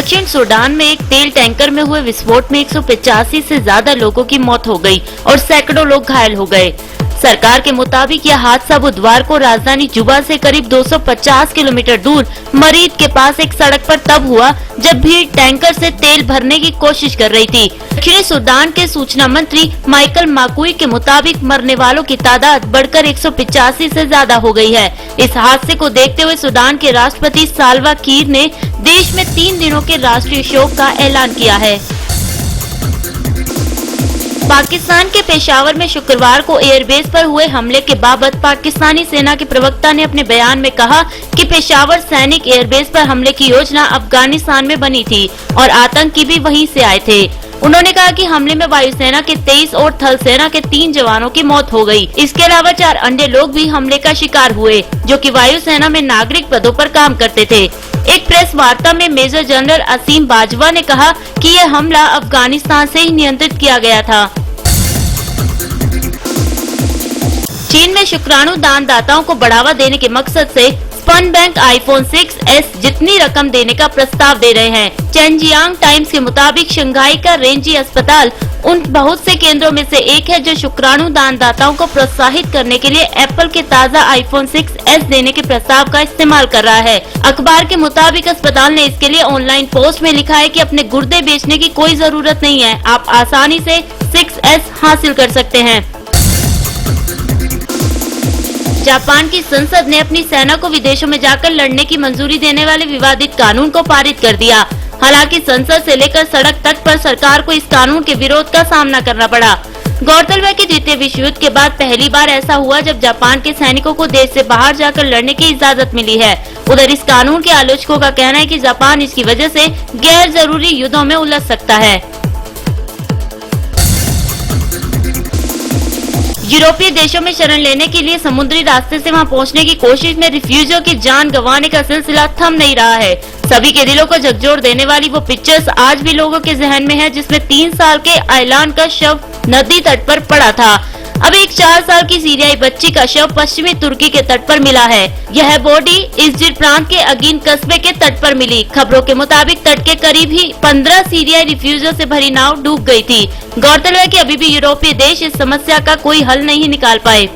दक्षिण सूडान में एक तेल टैंकर में हुए विस्फोट में 185 से ज्यादा लोगों की मौत हो गई और सैकड़ों लोग घायल हो गए। सरकार के मुताबिक यह हादसा बुधवार को राजधानी जुबा से करीब 250 किलोमीटर दूर मरीद के पास एक सड़क पर तब हुआ जब भीड़ टैंकर से तेल भरने की कोशिश कर रही थी। दक्षिणी सूडान के सूचना मंत्री माइकल माकुई के मुताबिक मरने वालों की तादाद बढ़कर 185 से ज्यादा हो गई है। इस हादसे को देखते हुए सूडान के राष्ट्रपति साल्वा कीर ने देश में 3 दिनों के राष्ट्रीय शोक का ऐलान किया है। पाकिस्तान के पेशावर में शुक्रवार को एयरबेस पर हुए हमले के बाबत पाकिस्तानी सेना के प्रवक्ता ने अपने बयान में कहा कि पेशावर सैनिक एयरबेस पर हमले की योजना अफगानिस्तान में बनी थी और आतंकी भी वहीं से आए थे। उन्होंने कहा कि हमले में वायुसेना के 23 और थल सेना के 3 जवानों की मौत हो गई। इसके अलावा 4 अन्य लोग भी हमले का शिकार हुए जो कि वायुसेना में नागरिक पदों पर काम करते थे। एक प्रेस वार्ता में मेजर जनरल असीम बाजवा ने कहा कि यह हमला अफगानिस्तान से ही नियंत्रित किया गया था। चीन में शुक्राणु दानदाताओं को बढ़ावा देने के मकसद से स्पन बैंक आईफोन 6s जितनी रकम देने का प्रस्ताव दे रहे हैं। चेनजियांग टाइम्स के मुताबिक शंघाई का रेंजी अस्पताल उन बहुत से केंद्रों में से एक है जो शुक्राणु दानदाताओं को प्रोत्साहित करने के लिए एप्पल के ताज़ा आईफोन 6s देने के प्रस्ताव का इस्तेमाल कर रहा है। अखबार के मुताबिक अस्पताल ने इसके लिए ऑनलाइन पोस्ट में लिखा है कि अपने गुर्दे बेचने की कोई जरूरत नहीं है, आप आसानी से 6s हासिल कर सकते हैं। जापान की संसद ने अपनी सेना को विदेशों में जाकर लड़ने की मंजूरी देने वाले विवादित कानून को पारित कर दिया। हालांकि संसद से लेकर सड़क तक पर सरकार को इस कानून के विरोध का सामना करना पड़ा। गौरतलब है कि द्वितीय विश्व युद्ध के बाद पहली बार ऐसा हुआ जब जापान के सैनिकों को देश से बाहर जाकर लड़ने की इजाजत मिली है। उधर इस कानून के आलोचकों का कहना है कि जापान इसकी वजह से गैर जरूरी युद्धों में उलझ सकता है। यूरोपीय देशों में शरण लेने के लिए समुद्री रास्ते से वहां पहुंचने की कोशिश में रिफ्यूजियों की जान गंवाने का सिलसिला थम नहीं रहा है। सभी के दिलों को झकझोर देने वाली वो पिक्चर्स आज भी लोगों के जहन में है जिसमें 3 साल के आयलान का शव नदी तट पर पड़ा था। अब एक 4 साल की सीरियाई बच्ची का शव पश्चिमी तुर्की के तट पर मिला है। यह बॉडी इज़मिर प्रांत के अगीन कस्बे के तट पर मिली। खबरों के मुताबिक तट के करीब ही 15 सीरियाई रिफ्यूजियों से भरी नाव डूब गई थी। गौरतलब है कि अभी भी यूरोपीय देश इस समस्या का कोई हल नहीं निकाल पाए।